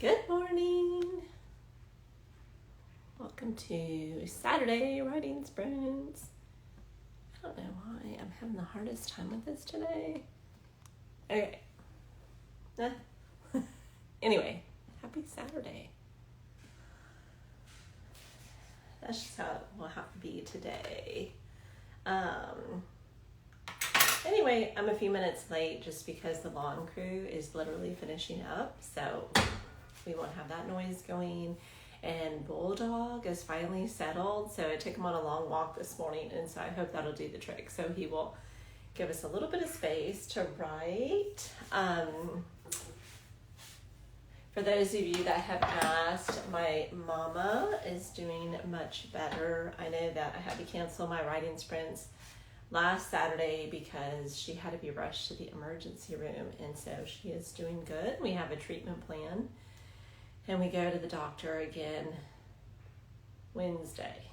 Good morning. Welcome to Saturday writing sprints. I don't know why I'm having the hardest time with this today. Okay. Anyway, happy Saturday. That's just how it will have to be today. Anyway, I'm a few minutes late just because the lawn crew is literally finishing up, so we won't have that noise going. And Bulldog is finally settled, so I took him on a long walk this morning, and so I hope that'll do the trick. So he will give us a little bit of space to write. For those of you that have asked, my mama is doing much better. I know that I had to cancel my writing sprints last Saturday because she had to be rushed to the emergency room, and so she is doing good. We have a treatment plan, and we go to the doctor again Wednesday.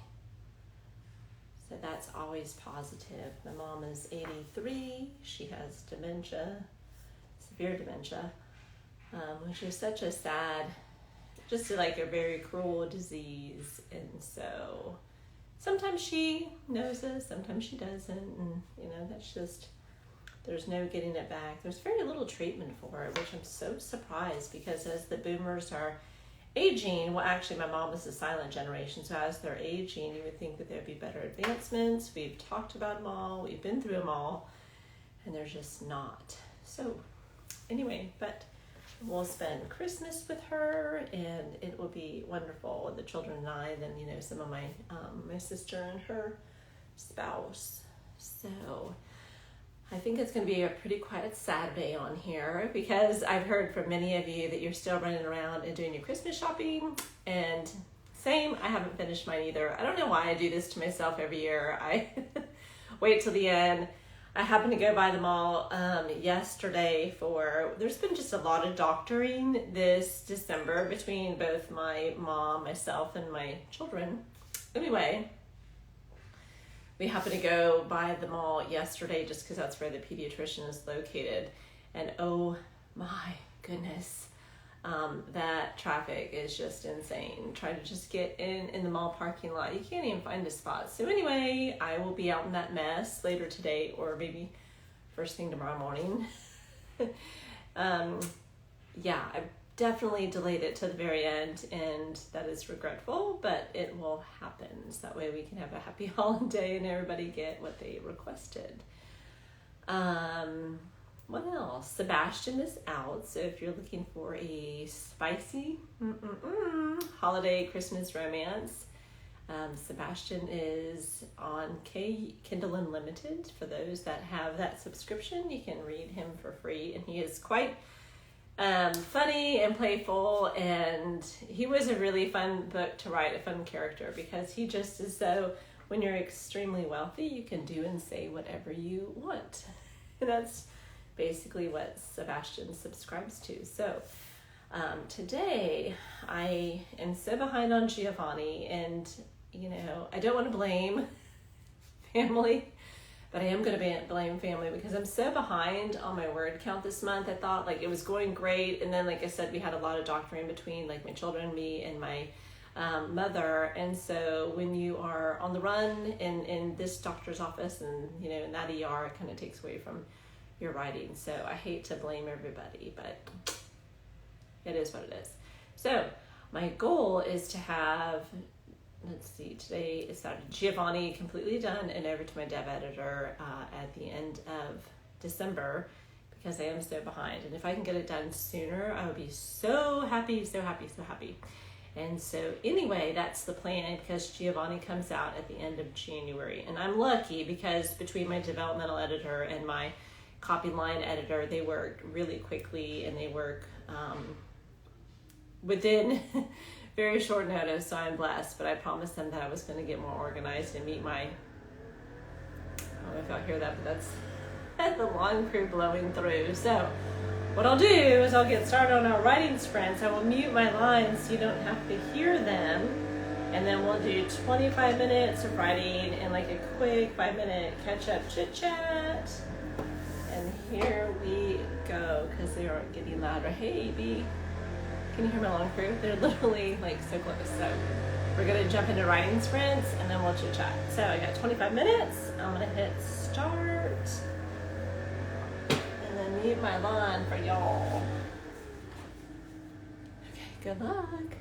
So that's always positive. My mom is 83. She has dementia, severe dementia, which is such a sad, just like a very cruel disease. And so sometimes she knows us, sometimes she doesn't. And, that's just, there's no getting it back. There's very little treatment for it, which I'm so surprised because as the boomers are aging, well, actually my mom is the silent generation, so as they're aging, you would think that there'd be better advancements. We've talked about them all, we've been through them all, and they're just not. So anyway, but we'll spend Christmas with her, and it will be wonderful with the children and I, and then, some of my my sister and her spouse. So I think it's going to be a pretty quiet Saturday on here because I've heard from many of you that you're still running around and doing your Christmas shopping, and same, I haven't finished mine either. I don't know why I do this to myself every year. I wait till the end. I happened to go by the mall yesterday there's been just a lot of doctoring this December between both my mom, myself, and my children. Anyway, we happened to go by the mall yesterday just because that's where the pediatrician is located. And oh my goodness, that traffic is just insane. Trying to just get in the mall parking lot. You can't even find a spot. So anyway, I will be out in that mess later today or maybe first thing tomorrow morning. I've definitely delayed it to the very end, and that is regretful, but it will happen. So that way we can have a happy holiday and everybody get what they requested. What else? Sebastian is out, so if you're looking for a spicy holiday Christmas romance, Sebastian is on Kindle Unlimited. For those that have that subscription, you can read him for free, and he is quite funny and playful, and he was a really fun book to write, a fun character, because he just is so, when you're extremely wealthy, you can do and say whatever you want. And that's basically what Sebastian subscribes to. So today I am so behind on Giovanni, and I don't want to blame family, but I am going to blame family because I'm so behind on my word count this month. I thought it was going great, and then like I said, we had a lot of doctoring between my children, me, and my mother. And so when you are on the run in this doctor's office and in that ER, it kind of takes away from your writing. So I hate to blame everybody, but it is what it is. So my goal is to have, today is Saturday, Giovanni completely done and over to my dev editor at the end of December, because I am so behind. And if I can get it done sooner, I would be so happy, so happy, so happy. And so anyway, that's the plan, because Giovanni comes out at the end of January. And I'm lucky because between my developmental editor and my copy line editor, they work really quickly, and they work within very short notice, so I'm blessed. But I promised them that I was going to get more organized and meet my, I don't know if y'all hear that, but that's the lawn crew blowing through. So what I'll do is I'll get started on our writing sprints. I will mute my lines so you don't have to hear them, and then we'll do 25 minutes of writing and a quick 5-minute catch-up chit-chat. And here we go, because they aren't getting louder. Hey, B. Can you hear my lawn crew? They're literally like so close. So we're gonna jump into writing sprints and then we'll chit chat. So I got 25 minutes. I'm gonna hit start and then mute my lawn for y'all. Okay, good luck.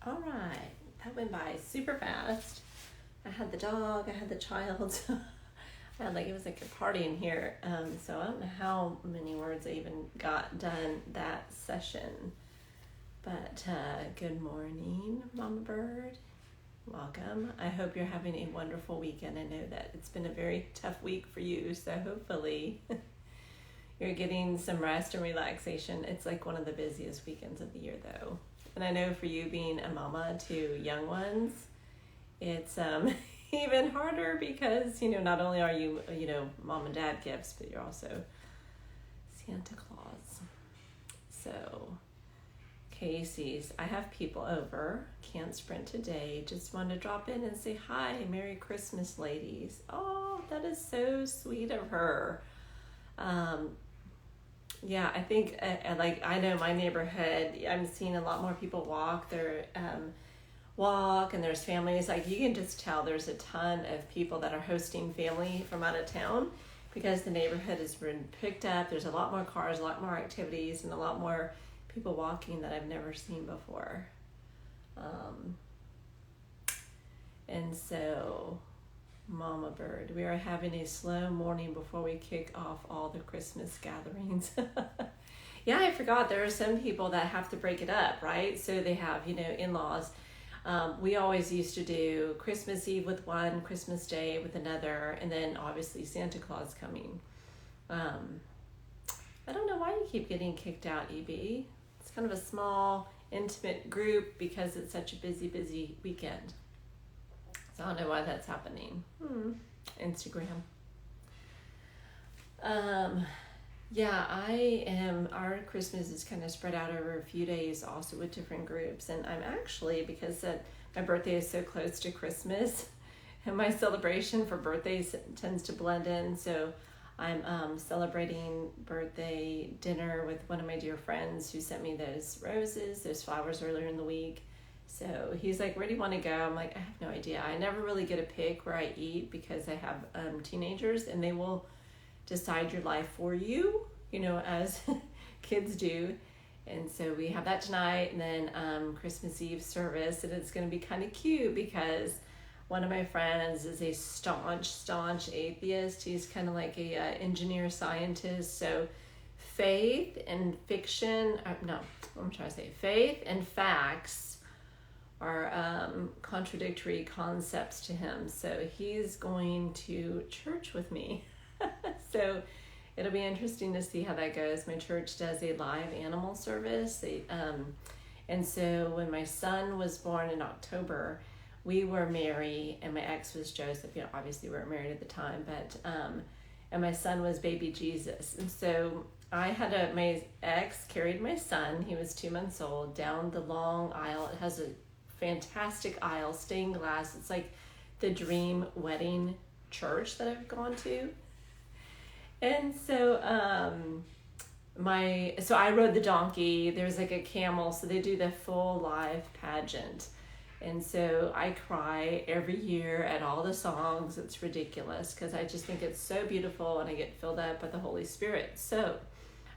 All right, that went by super fast. I had the dog, I had the child. I had it was like a party in here. So I don't know how many words I even got done that session. But good morning, Mama Bird. Welcome. I hope you're having a wonderful weekend. I know that it's been a very tough week for you, so hopefully you're getting some rest and relaxation. It's like one of the busiest weekends of the year, though. And I know for you being a mama to young ones, it's even harder because, not only are you, mom and dad gifts, but you're also Santa Claus. So, Casey's, I have people over, can't sprint today, just wanted to drop in and say hi, Merry Christmas, ladies. Oh, that is so sweet of her. Yeah, I think, I know my neighborhood, I'm seeing a lot more people walk and there's families, you can just tell there's a ton of people that are hosting family from out of town because the neighborhood has been picked up. There's a lot more cars, a lot more activities, and a lot more people walking that I've never seen before. And so, Mama Bird, we are having a slow morning before we kick off all the Christmas gatherings. Yeah, I forgot there are some people that have to break it up, right? So they have, in-laws. We always used to do Christmas Eve with one, Christmas Day with another, and then obviously Santa Claus coming. I don't know why you keep getting kicked out, EB. It's kind of a small, intimate group because it's such a busy weekend. So I don't know why that's happening. Instagram. Yeah, our Christmas is kind of spread out over a few days also with different groups. And I'm actually, because my birthday is so close to Christmas, and my celebration for birthdays tends to blend in. So I'm celebrating birthday dinner with one of my dear friends who sent me those roses, those flowers earlier in the week. So he's like, where do you want to go? I'm like, I have no idea. I never really get to pick where I eat because I have teenagers and they will decide your life for you, as kids do. And so we have that tonight and then Christmas Eve service, and it's going to be kind of cute because one of my friends is a staunch atheist. He's kind of like a engineer scientist. So faith and faith and facts are contradictory concepts to him. So he's going to church with me. So it'll be interesting to see how that goes. My church does a live animal service. And so when my son was born in October, we were Mary and my ex was Joseph. Obviously we weren't married at the time, but and my son was baby Jesus. And so my ex carried my son, he was 2 months old, down the long aisle. It has a fantastic aisle, stained glass. It's like the dream wedding church that I've gone to. And so so I rode the donkey. There's like a camel, so they do the full live pageant. And so I cry every year at all the songs. It's ridiculous because I just think it's so beautiful and I get filled up by the Holy Spirit. So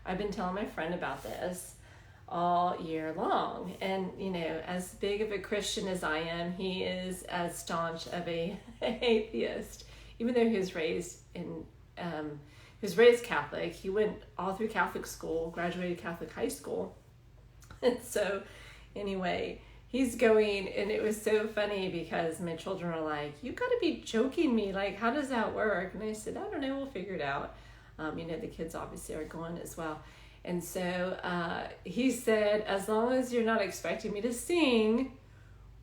I've been telling my friend about this all year long. And, as big of a Christian as I am, he is as staunch of a atheist. Even though he was raised Catholic, he went all through Catholic school, graduated Catholic high school. And so anyway, he's going, and it was so funny because my children are like, you got to be joking me. Like, how does that work? And I said, I don't know, we'll figure it out. The kids obviously are going as well. And so he said, as long as you're not expecting me to sing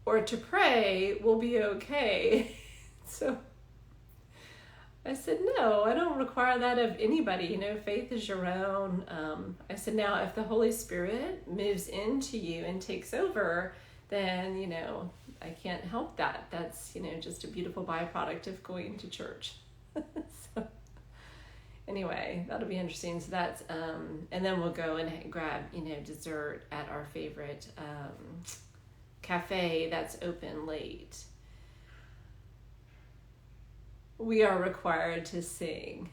or to pray, we'll be okay. So I said, no, I don't require that of anybody. Faith is your own. I said, now, if the Holy Spirit moves into you and takes over, then, I can't help that. That's, just a beautiful byproduct of going to church. So anyway, that'll be interesting. So that's, and then we'll go and grab, dessert at our favorite cafe that's open late. We are required to sing.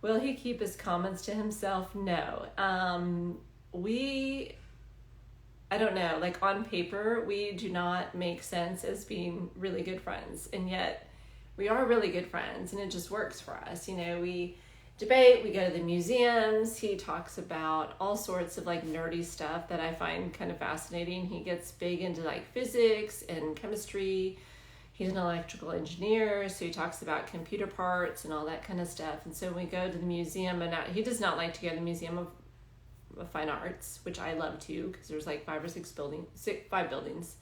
Will he keep his comments to himself? No. I don't know, like on paper, we do not make sense as being really good friends. And yet we are really good friends and it just works for us. You know, we debate, we go to the museums. He talks about all sorts of like nerdy stuff that I find kind of fascinating. He gets big into like physics and chemistry. He's an electrical engineer, so he talks about computer parts and all that kind of stuff. And so we go to the museum, and he does not like to go to the Museum of Fine Arts, which I love too, because there's like five buildings.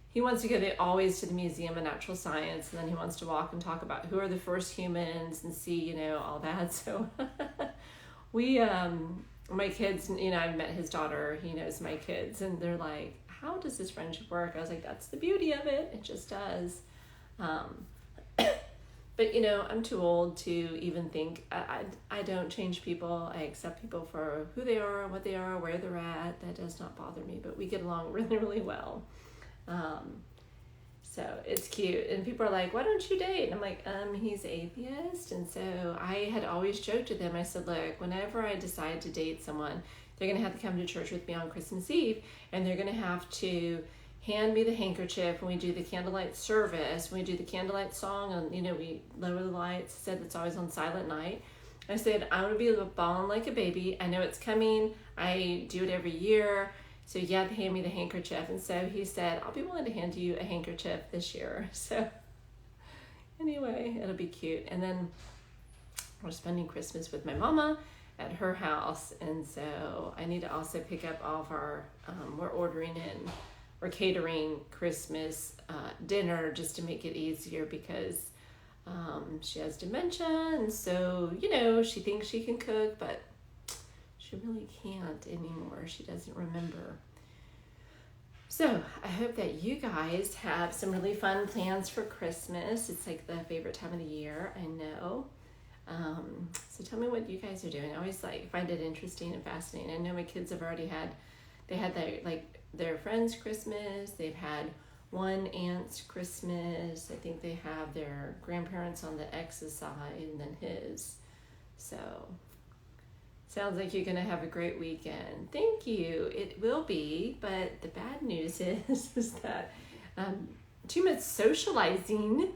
He wants to go always to the Museum of Natural Science, and then he wants to walk and talk about who are the first humans and see, you know, all that. So we, my kids, you know, I've met his daughter, he knows my kids, and they're like, how does this friendship work? I was like, that's the beauty of it. It just does. But, you know, I'm too old to even think. I don't change people. I accept people for who they are, what they are, where they're at. That does not bother me, but we get along really, really well. So it's cute. And people are like, why don't you date? And I'm like, he's atheist. And so I had always joked to them. I said, look, whenever I decide to date someone, they're going to have to come to church with me on Christmas Eve, and they're going to have to hand me the handkerchief when we do the candlelight service, when we do the candlelight song, and, you know, we lower the lights. I said it's always on Silent Night. I said, I want to be bawling like a baby. I know it's coming. I do it every year. So you have to hand me the handkerchief. And so he said, I'll be willing to hand you a handkerchief this year. So anyway, it'll be cute. And then we're spending Christmas with my mama at her house. And so I need to also pick up all of our, we're catering Christmas dinner just to make it easier because she has dementia. And so, you know, she thinks she can cook, but she really can't anymore. She doesn't remember. So I hope that you guys have some really fun plans for Christmas. It's like the favorite time of the year, I know. So tell me what you guys are doing. I always find it interesting and fascinating. I know my kids have already had their friend's Christmas. They've had one aunt's Christmas. I think they have their grandparents on the ex's side and then his. So sounds like you're going to have a great weekend. Thank you. It will be, but the bad news is that too much socializing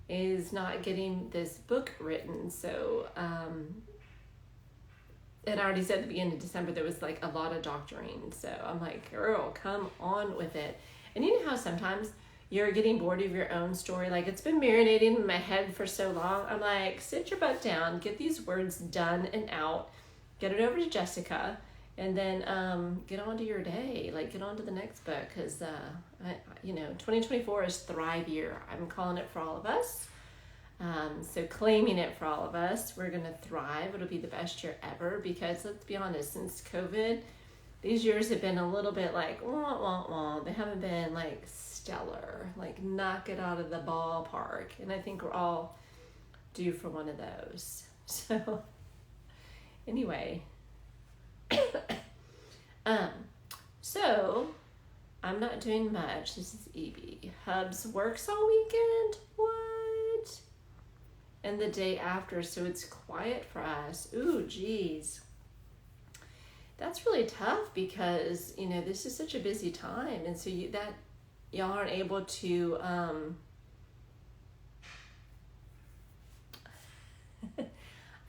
is not getting this book written. So, and I already said at the beginning of December, there was like a lot of doctoring. So I'm like, girl, come on with it. And you know how sometimes you're getting bored of your own story? Like, it's been marinating in my head for so long. I'm like, sit your butt down, get these words done and out, get it over to Jessica, and then get on to your day. Like, get on to the next book, because 2024 is Thrive Year. I'm calling it for all of us. So claiming it for all of us. We're gonna thrive. It'll be the best year ever, because let's be honest, since COVID, these years have been a little bit like wah wah wah. They haven't been like stellar, like knock it out of the ballpark. And I think we're all due for one of those. So anyway, so I'm not doing much. This is Evie. Hubs works all weekend. What? And the day after, so it's quiet for us. Ooh, geez. That's really tough, because, you know, this is such a busy time. And so y'all aren't able to, I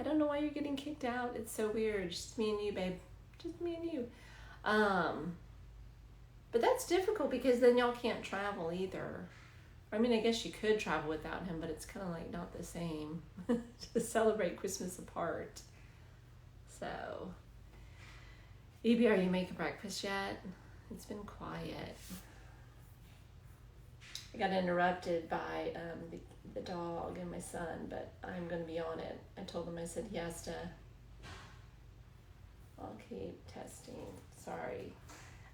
don't know why you're getting kicked out. It's so weird. Just me and you, babe. Just me and you. But that's difficult, because then y'all can't travel either. I mean, I guess you could travel without him, but it's kind of like not the same to celebrate Christmas apart. So, Evie, are you making breakfast yet? It's been quiet. I got interrupted by the dog and my son, but I'm going to be on it. I told him, I said he has to. I'll keep testing. Sorry.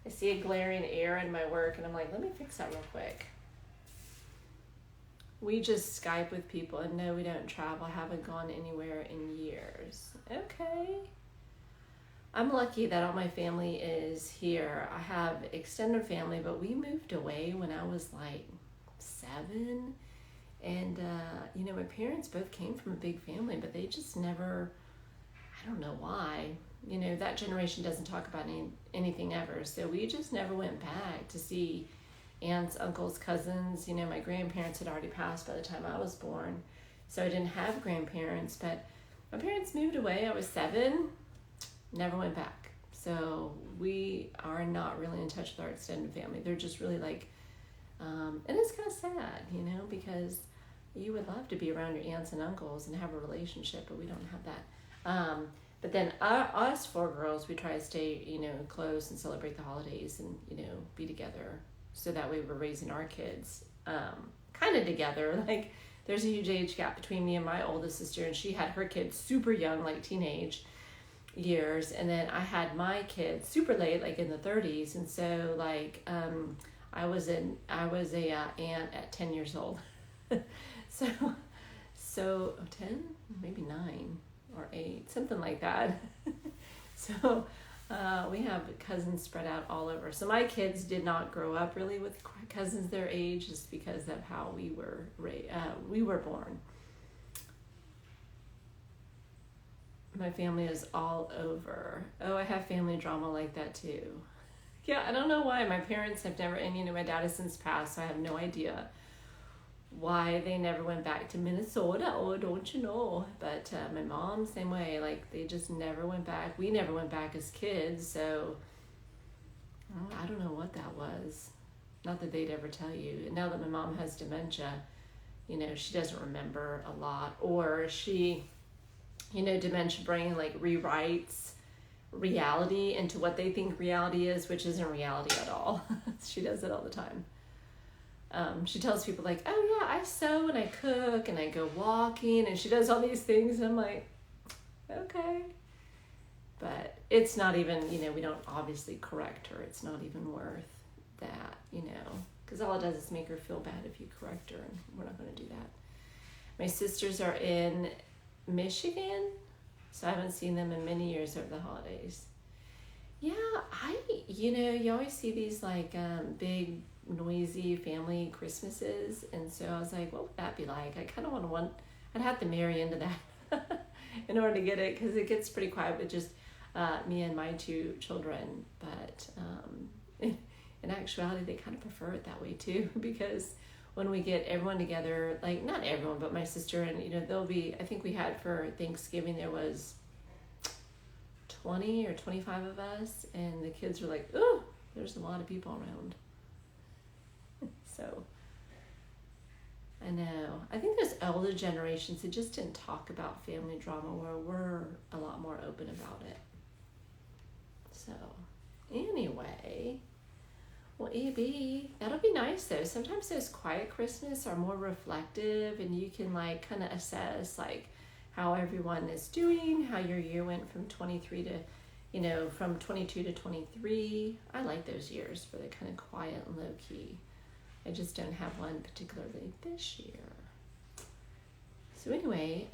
I see a glaring error in my work, and I'm like, let me fix that real quick. We just Skype with people, and no, we don't travel. Haven't gone anywhere in years. Okay. I'm lucky that all my family is here. I have extended family, but we moved away when I was like 7. And, my parents both came from a big family, but they just never, I don't know why. that generation doesn't talk about anything ever. So we just never went back to see aunts, uncles, cousins. My grandparents had already passed by the time I was born. So I didn't have grandparents, but my parents moved away. I was 7, never went back. So we are not really in touch with our extended family. They're just really like, and it's kind of sad, because you would love to be around your aunts and uncles and have a relationship, but we don't have that. But then us 4 girls, we try to stay, close and celebrate the holidays and, be together. So that way we're raising our kids kind of together. Like there's a huge age gap between me and my oldest sister, and she had her kids super young, like teenage years. And then I had my kids super late, like in the 30s. And so like I was a aunt at 10 years old. so 10, maybe 9 or 8, something like that. So we have cousins spread out all over. So my kids did not grow up really with cousins their age, just because of how we were born. My family is all over. Oh, I have family drama like that too. Yeah, I don't know why. My parents have never, and my dad has since passed, so I have no idea why they never went back to Minnesota. Oh, don't you know? But my mom, same way. Like they just never went back. We never went back as kids, so I don't know what that was. Not that they'd ever tell you. And now that my mom has dementia, she doesn't remember a lot, or she, dementia brain like rewrites reality into what they think reality is, which isn't reality at all. She does it all the time. She tells people like, oh yeah, I sew and I cook and I go walking, and she does all these things. And I'm like, okay. But it's not even, we don't obviously correct her. It's not even worth that, because all it does is make her feel bad if you correct her, and we're not going to do that. My sisters are in Michigan, so I haven't seen them in many years over the holidays. Yeah, you always see these like big noisy family Christmases, and so I was like, what would that be like? I kind of I'd have to marry into that in order to get it, because it gets pretty quiet with just me and my 2 children. But in actuality, they kind of prefer it that way too, because when we get everyone together, like not everyone, but my sister, and I think we had for Thanksgiving, there was 20 or 25 of us, and the kids were like, oh, there's a lot of people around. So I know. I think there's older generations that just didn't talk about family drama, where we're a lot more open about it. So anyway, well, EB, that'll be nice though. Sometimes those quiet Christmas are more reflective, and you can like kind of assess like how everyone is doing, how your year went from 23 to, from 22 to 23. I like those years for the kind of quiet and low key. I just don't have one particularly this year. So anyway,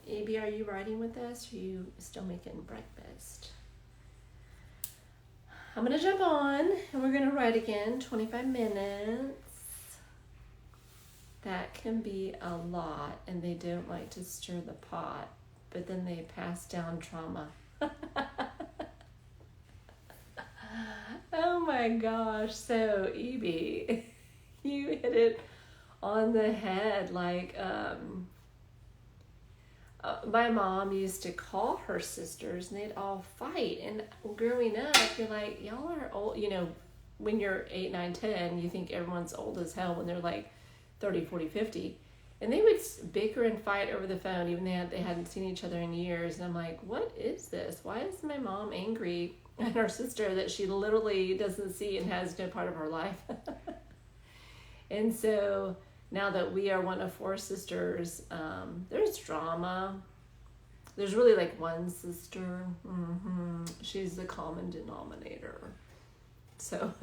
AB, are you riding with us, or are you still making breakfast? I'm going to jump on, and we're going to ride again, 25 minutes. That can be a lot, and they don't like to stir the pot, but then they pass down trauma. Oh my gosh. So EB, you hit it on the head. Like my mom used to call her sisters, and they'd all fight. And growing up, you're like, y'all are old. When you're 8, 9, 10, you think everyone's old as hell when they're like 30, 40, 50. And they would bicker and fight over the phone, even they hadn't seen each other in years. And I'm like, what is this? Why is my mom angry at her sister that she literally doesn't see and has no part of her life? And so now that we are one of 4 sisters, there's drama. There's really like one sister. She's the common denominator. So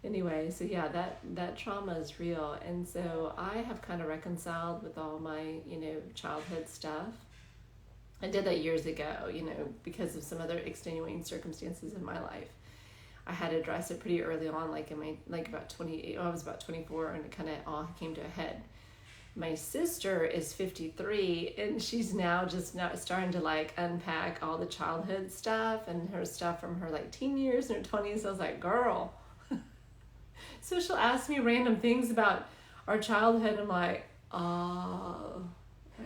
anyway, so yeah, that trauma is real. And so I have kind of reconciled with all my, childhood stuff. I did that years ago, because of some other extenuating circumstances in my life. I had to address it pretty early on, like in my, about 28, I was about 24, and it kind of all came to a head. My sister is 53, and she's now starting to like unpack all the childhood stuff and her stuff from her like teen years and her 20s. I was like, girl. So she'll ask me random things about our childhood. I'm like, I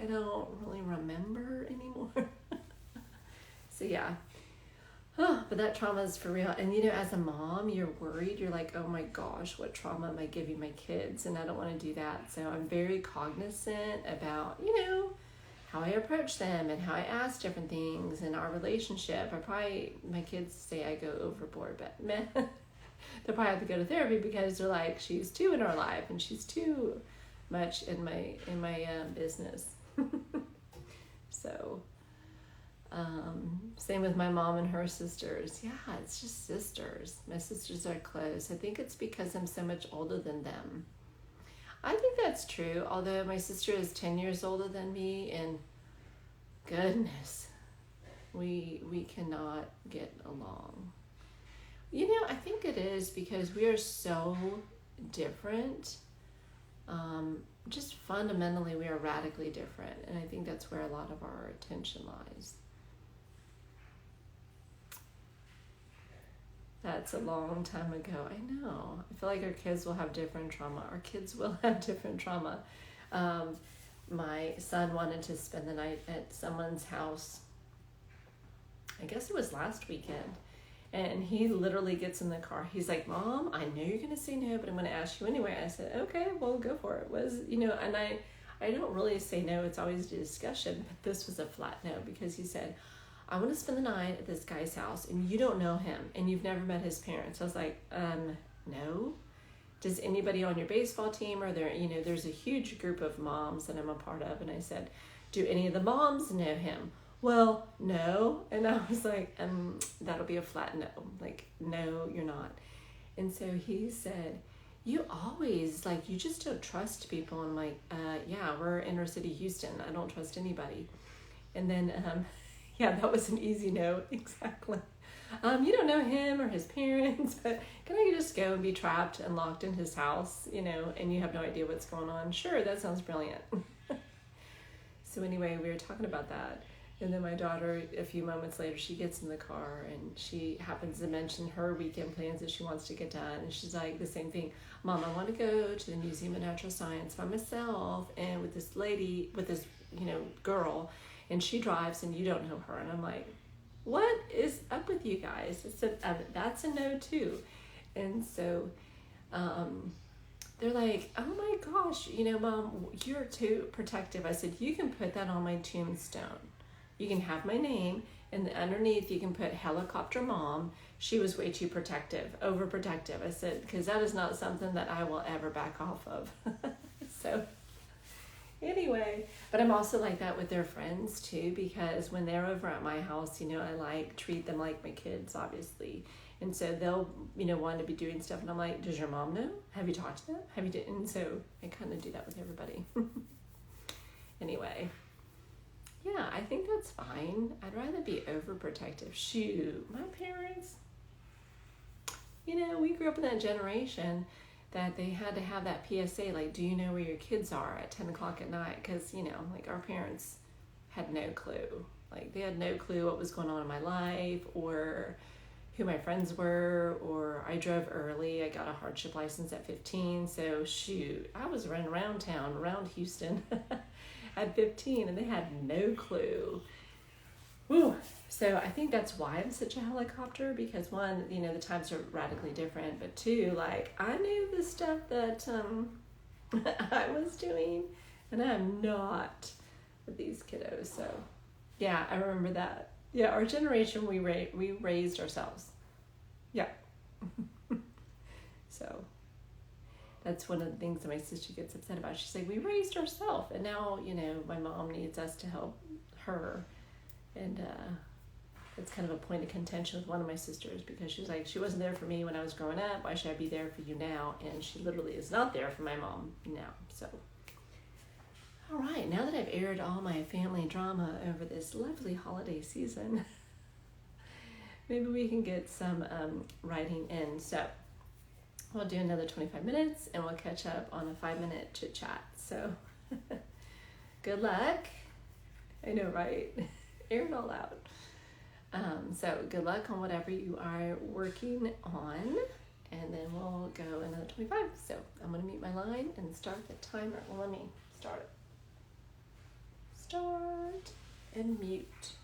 don't really remember anymore. So yeah. But that trauma is for real. And as a mom, you're worried. You're like, oh my gosh, what trauma am I giving my kids? And I don't want to do that. So I'm very cognizant about, how I approach them and how I ask different things and our relationship. My kids say I go overboard, but meh. They'll probably have to go to therapy because they're like, she's too in our life and she's too much in my business. So, same with my mom and her sisters. Yeah, it's just sisters. My sisters are close. I think it's because I'm so much older than them. I think that's true, although my sister is 10 years older than me, and goodness, we cannot get along. I think it is because we are so different. Just fundamentally, we are radically different, and I think that's where a lot of our attention lies. That's a long time ago. I know. I feel like our kids will have different trauma. Our kids will have different trauma. My son wanted to spend the night at someone's house. I guess it was last weekend. And he literally gets in the car. He's like, Mom, I know you're going to say no, but I'm going to ask you anyway. I said, okay, well, go for it. And I don't really say no. It's always a discussion. But this was a flat no because he said, I want to spend the night at this guy's house and you don't know him and you've never met his parents. I was like, no. Does anybody on your baseball team or there's a huge group of moms that I'm a part of. And I said, do any of the moms know him? Well, no. And I was like, that'll be a flat no. Like, no, you're not. And so he said, you always, you just don't trust people. And I'm like, yeah, we're inner city Houston. I don't trust anybody. And then, yeah, that was an easy no. Exactly. You don't know him or his parents, but can I just go and be trapped and locked in his house, and you have no idea what's going on? Sure, that sounds brilliant. So anyway, we were talking about that. And then my daughter, a few moments later, she gets in the car and she happens to mention her weekend plans that she wants to get done. And she's like, the same thing. Mom, I want to go to the Museum of Natural Science by myself and with this lady, with this, girl, and she drives and you don't know her. And I'm like, what is up with you guys? I said, that's a no too. And so they're like, oh my gosh, Mom, you're too protective. I said, you can put that on my tombstone. You can have my name, and underneath you can put helicopter mom. She was way too protective, overprotective. I said, because that is not something that I will ever back off of. So anyway, but I'm also like that with their friends too, because when they're over at my house, I treat them like my kids, obviously. And so they'll, want to be doing stuff. And I'm like, does your mom know? Have you talked to them? And so I kind of do that with everybody. Anyway. Yeah, I think that's fine. I'd rather be overprotective. Shoot, my parents, we grew up in that generation that they had to have that PSA, do you know where your kids are at 10 o'clock at night? Because, our parents had no clue. They had no clue what was going on in my life or who my friends were, or I drove early. I got a hardship license at 15. So shoot, I was running around town, around Houston at 15, and they had no clue. Whew. So I think that's why I'm such a helicopter, because one, the times are radically different, but two, I knew the stuff that I was doing, and I'm not with these kiddos. So yeah, I remember that. Yeah, our generation, we raised ourselves. Yeah. So that's one of the things that my sister gets upset about. She's like, we raised ourselves, and now, my mom needs us to help her. And it's kind of a point of contention with one of my sisters, because she's like, she wasn't there for me when I was growing up. Why should I be there for you now? And she literally is not there for my mom now. So, all right, now that I've aired all my family drama over this lovely holiday season, maybe we can get some writing in. So we'll do another 25 minutes and we'll catch up on a 5-minute chit chat. So Good luck. I know, right? Air it all out. So good luck on whatever you are working on, and then we'll go another 25. So I'm going to mute my line and start the timer. Well, let me start it. Start and mute.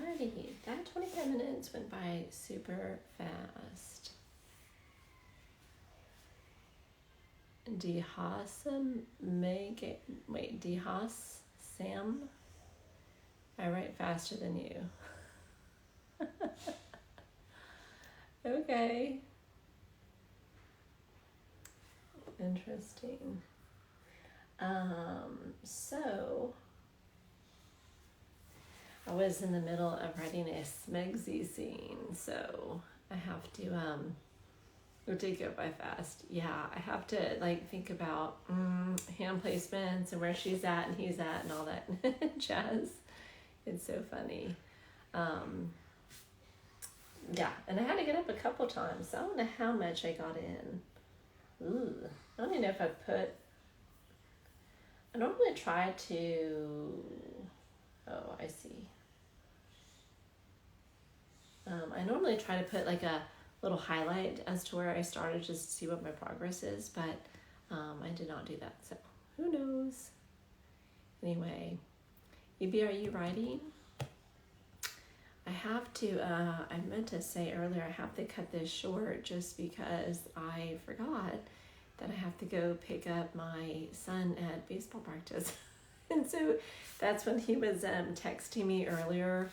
Alrighty, that 25 minutes went by super fast. Dehasam Dehas Sam. I write faster than you. Okay. Interesting. So I was in the middle of writing a Smegsy scene, so I have to it did go by fast. Yeah, I have to like think about hand placements and where she's at and he's at and all that jazz. It's so funny. Yeah, and I had to get up a couple times. So I don't know how much I got in. Ooh, I don't even know if I normally try to, oh, I see. I normally try to put like a little highlight as to where I started just to see what my progress is, but I did not do that, so who knows? Anyway, EB, are you writing? I have to, I meant to say earlier, I have to cut this short just because I forgot that I have to go pick up my son at baseball practice. And so that's when he was texting me earlier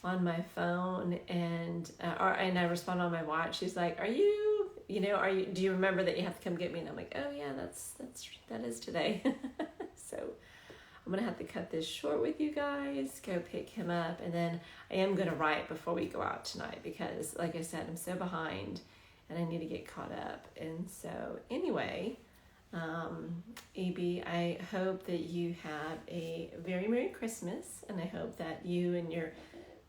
on my phone, and I responded on my watch. He's like, are you, do you remember that you have to come get me? And I'm like, oh yeah, that is today. So I'm gonna have to cut this short with you guys, go pick him up, and then I am gonna write before we go out tonight because, like I said, I'm so behind and I need to get caught up. And so anyway, EB, I hope that you have a very Merry Christmas, and I hope that you and your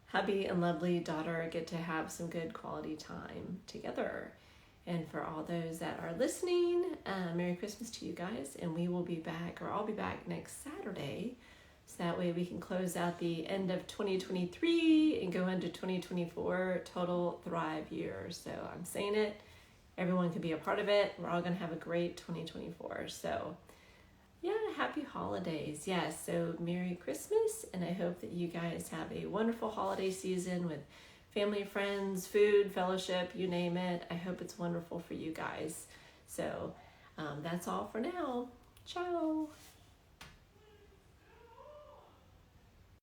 hubby and lovely daughter get to have some good quality time together. And for all those that are listening, Merry Christmas to you guys, and we will be back, or I'll be back next Saturday, so that way we can close out the end of 2023 and go into 2024 total Thrive year. So I'm saying it, everyone can be a part of it. We're all going to have a great 2024. So yeah, happy holidays. Yes, so Merry Christmas, and I hope that you guys have a wonderful holiday season with family, friends, food, fellowship, you name it. I hope it's wonderful for you guys. So that's all for now. Ciao.